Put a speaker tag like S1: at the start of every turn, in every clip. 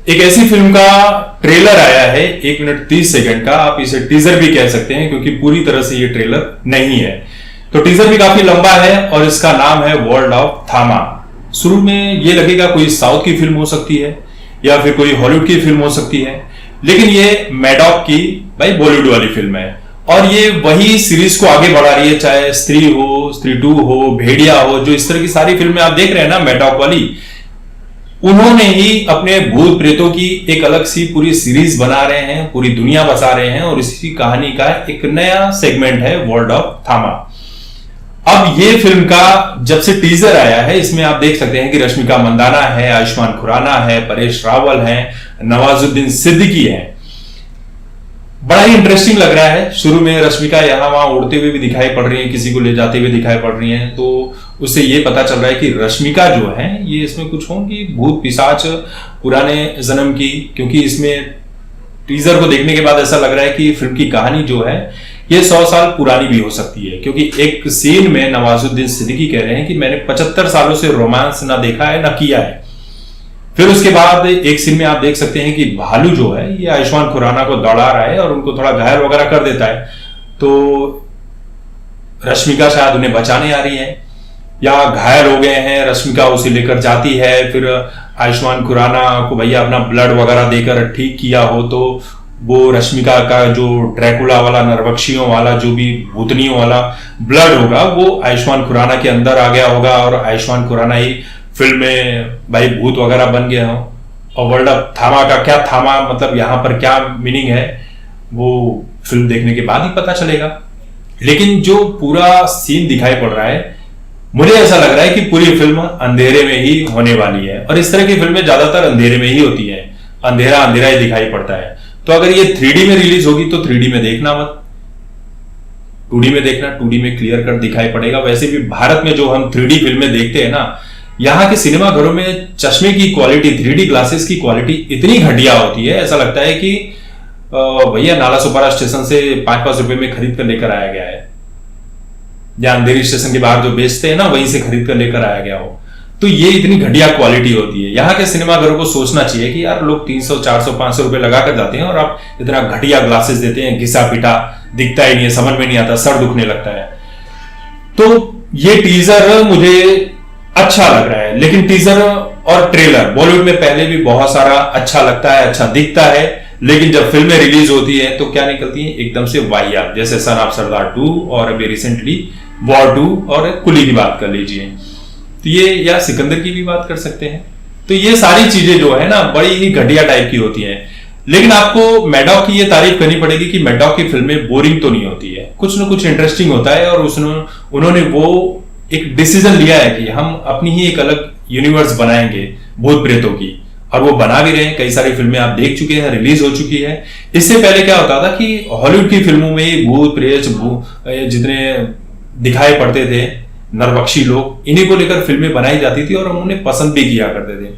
S1: एक ऐसी फिल्म का ट्रेलर आया है 1 मिनट 30 सेकंड का, आप इसे टीजर भी कह सकते हैं क्योंकि पूरी तरह से ये ट्रेलर नहीं है। तो टीजर भी काफी लंबा है और इसका नाम है वर्ल्ड ऑफ थामा। शुरू में ये लगेगा कोई साउथ की फिल्म हो सकती है या फिर कोई हॉलीवुड की फिल्म हो सकती है, लेकिन ये मैडॉक की भाई बॉलीवुड वाली फिल्म है और ये वही सीरीज को आगे बढ़ा रही है, चाहे स्त्री हो, स्त्री 2 हो, भेड़िया हो, जो इस तरह की सारी फिल्में आप देख रहे हैं ना मैडॉक वाली, उन्होंने ही अपने भूत प्रेतों की एक अलग सी पूरी सीरीज बना रहे हैं, पूरी दुनिया बसा रहे हैं और इसी कहानी का एक नया सेगमेंट है वर्ल्ड ऑफ थामा। अब ये फिल्म का जब से टीजर आया है, इसमें आप देख सकते हैं कि रश्मिका मंदाना है, आयुष्मान खुराना है, परेश रावल है, नवाजुद्दीन सिद्दीकी है। बड़ा ही इंटरेस्टिंग लग रहा है। शुरू में रश्मिका यहां वहां उड़ते हुए भी दिखाई पड़ रही है, किसी को ले जाते हुए दिखाई पड़ रही हैं, तो उससे ये पता चल रहा है कि रश्मिका जो है ये इसमें कुछ होंगी भूत पिशाच पुराने जन्म की, क्योंकि इसमें टीजर को देखने के बाद ऐसा लग रहा है कि फिल्म की कहानी जो है ये 100 साल पुरानी भी हो सकती है, क्योंकि एक सीन में नवाजुद्दीन सिद्दीकी कह रहे हैं कि मैंने 75 सालों से रोमांस ना देखा है ना किया है। फिर उसके बाद एक सीन में आप देख सकते हैं कि भालू जो है ये आयुष्मान खुराना को दौड़ा रहा है और उनको थोड़ा घायल वगैरह कर देता है, तो रश्मिका शायद उन्हें बचाने आ रही है या घायल हो गए हैं, रश्मिका उसे लेकर जाती है, फिर आयुष्मान खुराना को भैया अपना ब्लड वगैरह देकर ठीक किया हो, तो वो रश्मिका का जो ड्रैकुला वाला, नरभक्षियों वाला, जो भी भूतनियों वाला ब्लड होगा वो आयुष्मान खुराना के अंदर आ गया होगा और आयुष्मान खुराना ही फिल्म में भाई भूत वगैरह बन गया हो। और वर्ल्ड ऑफ थामा का क्या, थामा मतलब यहां पर क्या मीनिंग है वो फिल्म देखने के बाद ही पता चलेगा। लेकिन जो पूरा सीन दिखाई पड़ रहा है, मुझे ऐसा लग रहा है कि पूरी फिल्म अंधेरे में ही होने वाली है और इस तरह की फिल्में ज्यादातर अंधेरे में ही होती है, अंधेरा अंधेरा ही दिखाई पड़ता है। तो अगर ये 3D में रिलीज होगी तो 3D में देखना मत, 2D में देखना, 2D में क्लियर कट दिखाई पड़ेगा। वैसे भी भारत में जो हम 3D फिल्में देखते हैं ना, यहाँ के सिनेमा घरों में चश्मे की क्वालिटी, 3D ग्लासेस की क्वालिटी इतनी घटिया होती है, ऐसा लगता है कि भैया नाला सुपारा स्टेशन से 5-5 रुपए में खरीद कर लेकर आया गया है, या अंधेरी स्टेशन के बाहर जो बेचते हैं ना वहीं से खरीद कर लेकर आया गया हो। तो ये इतनी घटिया क्वालिटी होती है। यहाँ के सिनेमा घरों को सोचना चाहिए कि यार लोग 300, 400, 500 रुपए लगाकर जाते हैं और आप इतना घटिया ग्लासेस देते हैं, घिसा पिटा, दिखता ही नहीं है, समझ में नहीं आता, सर दुखने लगता है। तो ये टीजर मुझे अच्छा लग रहा है, लेकिन टीजर और ट्रेलर बॉलीवुड में पहले भी बहुत सारा अच्छा लगता है, अच्छा दिखता है, लेकिन जब फिल्में रिलीज होती है तो क्या निकलती है एकदम से वाहियात, जैसे सन ऑफ सरदार 2 और अभी रिसेंटली वॉर 2 और कुली की बात कर लीजिए, तो ये या सिकंदर की भी बात कर सकते हैं। तो ये सारी चीजें जो है ना बड़ी ही घटिया टाइप की होती हैं। लेकिन आपको मैडॉक की ये तारीफ करनी पड़ेगी कि मैडॉक की फिल्में बोरिंग तो नहीं होती है, कुछ ना कुछ इंटरेस्टिंग होता है और उन्होंने वो एक डिसीजन लिया है कि हम अपनी ही एक अलग यूनिवर्स बनाएंगे भूत प्रेतों की, और वो बना भी रहे हैं। कई सारी फिल्में आप देख चुके हैं, रिलीज हो चुकी है। इससे पहले क्या होता था कि हॉलीवुड की फिल्मों में भूत प्रेत जितने दिखाई पड़ते थे, नरभक्षी लोग, इन्हीं को लेकर फिल्में बनाई जाती थी और हम उन्हें पसंद भी किया करते थे।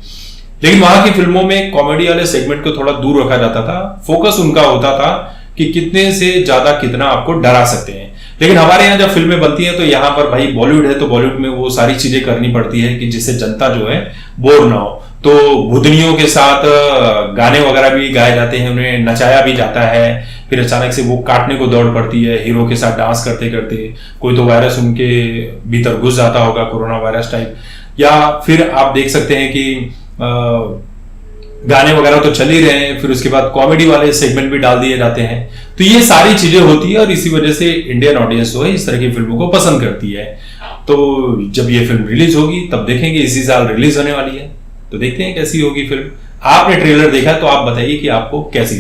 S1: लेकिन वहां की फिल्मों में कॉमेडी वाले सेगमेंट को थोड़ा दूर रखा जाता था, फोकस उनका होता था कि कितने से ज्यादा कितना आपको डरा सकते हैं। लेकिन हमारे यहाँ जब फिल्में बनती हैं तो यहाँ पर भाई बॉलीवुड है तो बॉलीवुड में वो सारी चीजें करनी पड़ती है कि जिससे जनता जो है बोर ना हो। तो भूतनियों के साथ गाने वगैरह भी गाए जाते हैं, उन्हें नचाया भी जाता है, फिर अचानक से वो काटने को दौड़ पड़ती है हीरो के साथ डांस करते करते। कोई तो वायरस उनके भीतर घुस जाता होगा, कोरोना वायरस टाइप, या फिर आप देख सकते हैं कि गाने वगैरह तो चल ही रहे हैं, फिर उसके बाद कॉमेडी वाले सेगमेंट भी डाल दिए जाते हैं। तो ये सारी चीजें होती है और इसी वजह से इंडियन ऑडियंस जो है इस तरह की फिल्मों को पसंद करती है। तो जब ये फिल्म रिलीज होगी तब देखेंगे, इसी साल रिलीज होने वाली है, तो देखते हैं कैसी होगी फिल्म। आपने ट्रेलर देखा तो आप बताइए कि आपको कैसी